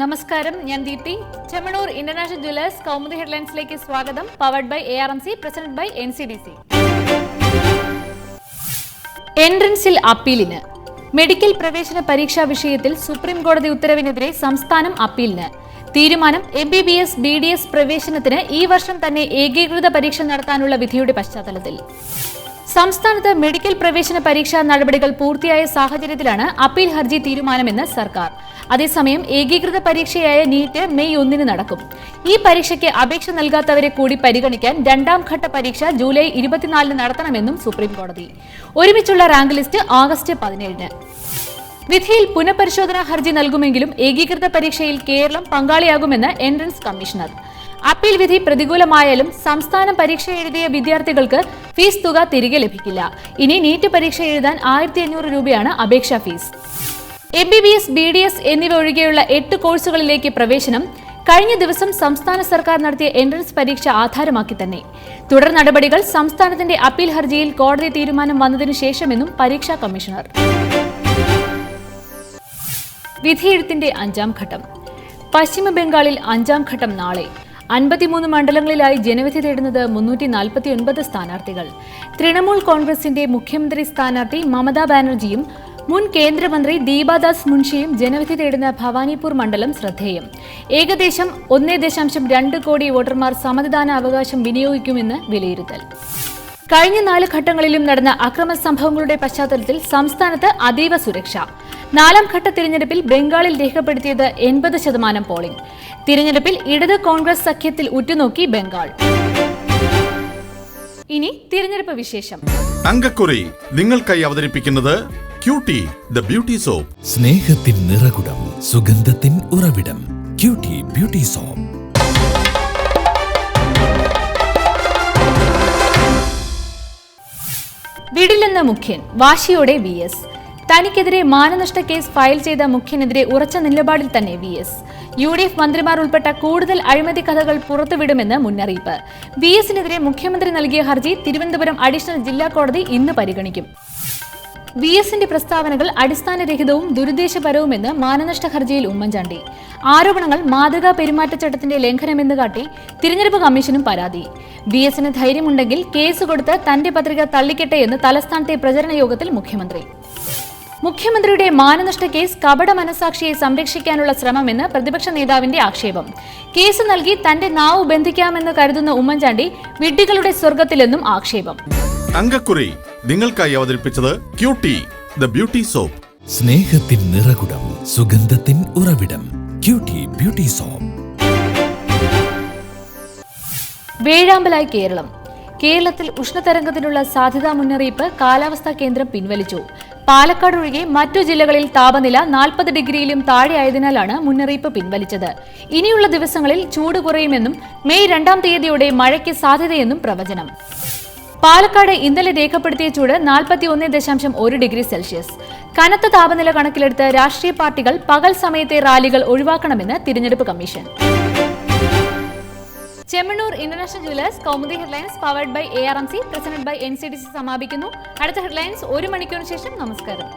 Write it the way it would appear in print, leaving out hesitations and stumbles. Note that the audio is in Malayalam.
നമസ്കാരം, ഞാൻ ദീപ്തി. ചെമ്മണൂർ ഇന്റർനാഷണൽ ജ്വല്ലേഴ്സ് കൗമുദി ഹെഡ്ലൈൻസിലേക്ക് സ്വാഗതം. Powered by ARMC, presented by NCDC. എൻട്രൻസിൽ അപ്പീലിന്. മെഡിക്കൽ പ്രവേശന പരീക്ഷാ വിഷയത്തിൽ സുപ്രീം കോടതി ഉത്തരവിനെതിരെ സംസ്ഥാനം അപ്പീലിന്. തീരുമാനം MBBS BDS പ്രവേശനത്തിന് ഈ വർഷം തന്നെ ഏകീകൃത പരീക്ഷ നടത്താനുള്ള വിധിയുടെ പശ്ചാത്തലത്തിൽ. സംസ്ഥാനത്ത് മെഡിക്കൽ പ്രവേശന പരീക്ഷാ നടപടികൾ പൂർത്തിയായ സാഹചര്യത്തിലാണ് അപ്പീൽ ഹർജി തീരുമാനമെന്ന് സർക്കാർ. അതേസമയം ഏകീകൃത പരീക്ഷയായ നീറ്റ് മെയ് 1 നടക്കും. ഈ പരീക്ഷയ്ക്ക് അപേക്ഷ നൽകാത്തവരെ കൂടി പരിഗണിക്കാൻ രണ്ടാം ഘട്ട പരീക്ഷ ജൂലൈ 24 നടത്തണമെന്നും സുപ്രീം കോടതി. ഒരുമിച്ചുള്ള റാങ്ക് ലിസ്റ്റ് ആഗസ്റ്റ് 17. വിധിയിൽ പുനഃപരിശോധനാ ഹർജി നൽകുമെങ്കിലും ഏകീകൃത പരീക്ഷയിൽ കേരളം പങ്കാളിയാകുമെന്ന് എൻട്രൻസ് കമ്മീഷണർ. അപ്പീൽ വിധി പ്രതികൂലമായാലും സംസ്ഥാനം പരീക്ഷ എഴുതിയ വിദ്യാർത്ഥികൾക്ക് ഫീസ് തുക തിരികെ ലഭിക്കില്ല. ഇനി നീറ്റ് പരീക്ഷ എഴുതാൻ 1500 രൂപയാണ് അപേക്ഷാ ഫീസ്. MBBS BDS എന്നിവ ഒഴികെയുള്ള 8 കോഴ്സുകളിലേക്ക് പ്രവേശനം കഴിഞ്ഞ ദിവസം സംസ്ഥാന സർക്കാർ നടത്തിയ എൻട്രൻസ് പരീക്ഷ ആധാരമാക്കി തന്നെ. തുടർ നടപടികൾ സംസ്ഥാനത്തിന്റെ അപ്പീൽ ഹർജിയിൽ കോടതി തീരുമാനം വന്നതിനു ശേഷമെന്നും പരീക്ഷാ കമ്മീഷണർ. വിധിയെഴുത്തിന്റെ 5ാം ഘട്ടം. പശ്ചിമ ബംഗാളിൽ 5ാം ഘട്ടം നാളെ. 53 മണ്ഡലങ്ങളിലായി ജനവിധി തേടുന്നത് 349 സ്ഥാനാർത്ഥികൾ. തൃണമൂൽ കോൺഗ്രസിന്റെ മുഖ്യമന്ത്രി സ്ഥാനാർത്ഥി മമതാ ബാനർജിയും മുൻ കേന്ദ്രമന്ത്രി ദീപാദാസ് മുൻഷിയും ജനവിധി തേടുന്ന ഭവാനിപൂർ മണ്ഡലം ശ്രദ്ധേയം. ഏകദേശം 1.2 കോടി വോട്ടർമാർ സമ്മതിദാനാവകാശം വിനിയോഗിക്കുമെന്ന് വിലയിരുത്തൽ. കഴിഞ്ഞ 4 ഘട്ടങ്ങളിലും നടന്ന അക്രമ സംഭവങ്ങളുടെ പശ്ചാത്തലത്തിൽ സംസ്ഥാനത്ത് അതീവ സുരക്ഷ. 4ാം ഘട്ട തിരഞ്ഞെടുപ്പിൽ ബംഗാളിൽ രേഖപ്പെടുത്തിയത് 80% പോളിംഗ്. തിരഞ്ഞെടുപ്പിൽ ഇടത് കോൺഗ്രസ് സഖ്യത്തിൽ ഉറ്റുനോക്കി ബംഗാൾ. ഇനി തിരഞ്ഞെടുപ്പ് വിശേഷം. അങ്കക്കുറി നിങ്ങൾക്കായി അവതരിപ്പിക്കുന്നത് ക്യൂട്ടി ദ ബ്യൂട്ടി സോപ്പ്. സ്നേഹത്തിൻ നിറകുടം, സുഗന്ധത്തിൻ ഉറവിടം, ക്യൂട്ടി ബ്യൂട്ടി സോപ്പ്. വിടില്ലെന്ന മുഖ്യൻ, വാശിയോടെ VS. തനിക്കെതിരെ മാനനഷ്ട കേസ് ഫയൽ ചെയ്ത മുഖ്യനെതിരെ ഉറച്ച നിലപാടിൽ തന്നെ VS. UDF മന്ത്രിമാർ ഉൾപ്പെട്ട കൂടുതൽ അഴിമതി കഥകൾ പുറത്തുവിടുമെന്ന് മുന്നറിയിപ്പ്. VSനെതിരെ മുഖ്യമന്ത്രി നൽകിയ ഹർജി തിരുവനന്തപുരം അഡീഷണൽ ജില്ലാ കോടതി ഇന്ന് പരിഗണിക്കും. VSന്റെ പ്രസ്താവനകൾ അടിസ്ഥാനരഹിതവും ദുരുദ്ദേശപരവുമെന്ന് മാനനഷ്ട ഹർജിയിൽ ഉമ്മൻചാണ്ടി. ആരോപണങ്ങൾ മാതൃകാ പെരുമാറ്റച്ചട്ടത്തിന്റെ ലംഘനമെന്ന് കാട്ടി തിരഞ്ഞെടുപ്പ് കമ്മീഷനും പരാതി. VSന് ധൈര്യമുണ്ടെങ്കിൽ കേസ് കൊടുത്ത് തന്റെ പത്രിക തള്ളിക്കട്ടെ എന്ന് തലസ്ഥാനത്തെ പ്രചരണ യോഗത്തിൽ മുഖ്യമന്ത്രി. മുഖ്യമന്ത്രിയുടെ മാനനഷ്ട കേസ് കപട മനസാക്ഷിയെ സംരക്ഷിക്കാനുള്ള ശ്രമമെന്ന് പ്രതിപക്ഷ നേതാവിന്റെ ആക്ഷേപം. കേസ് നൽകി തന്റെ നാവ് ബന്ധിക്കാമെന്ന് കരുതുന്ന ഉമ്മൻചാണ്ടി വിഡ്ഢികളുടെ സ്വർഗത്തിലെന്നും ആക്ഷേപം. അങ്കക്കുറി നിങ്ങൾക്കായി അവതരിപ്പിച്ചത് ക്യൂട്ടി ദ ബ്യൂട്ടി സോപ്പ്. സ്നേഹത്തിൻ നിറകുടം, സുഗന്ധത്തിൻ ഉറവിടം, ക്യൂട്ടി ബ്യൂട്ടി സോപ്പ്. വേഴാമ്പലായി കേരളം. കേരളത്തിൽ ഉഷ്ണതരംഗത്തിനുള്ള സാധ്യതാ മുന്നറിയിപ്പ് കാലാവസ്ഥാ കേന്ദ്രം പിൻവലിച്ചു. പാലക്കാട് ഒഴികെ മറ്റു ജില്ലകളിൽ താപനില 40 ഡിഗ്രിയിലും താഴെയായതിനാലാണ് മുന്നറിയിപ്പ് പിൻവലിച്ചത്. ഇനിയുള്ള ദിവസങ്ങളിൽ ചൂട് കുറയുമെന്നും മെയ് 2-ാം തീയതിയോടെ മഴയ്ക്ക് സാധ്യതയെന്നും പ്രവചനം. പാലക്കാട് ഇന്നലെ രേഖപ്പെടുത്തിയ ചൂട് 41.1 ഡിഗ്രി സെൽഷ്യസ്. കനത്ത താപനില കണക്കിലെടുത്ത് രാഷ്ട്രീയ പാർട്ടികൾ പകൽ സമയത്തെ റാലികൾ ഒഴിവാക്കണമെന്ന് തിരഞ്ഞെടുപ്പ് commission. Chemmanur international jewellers Kaumudi headlines powered by ARMC, presented by NCDC സമാപിക്കുന്നു. അടുത്ത ഹെഡ്ലൈൻസ് 1 മണിക്കൂറിന് ശേഷം. നമസ്കാരം.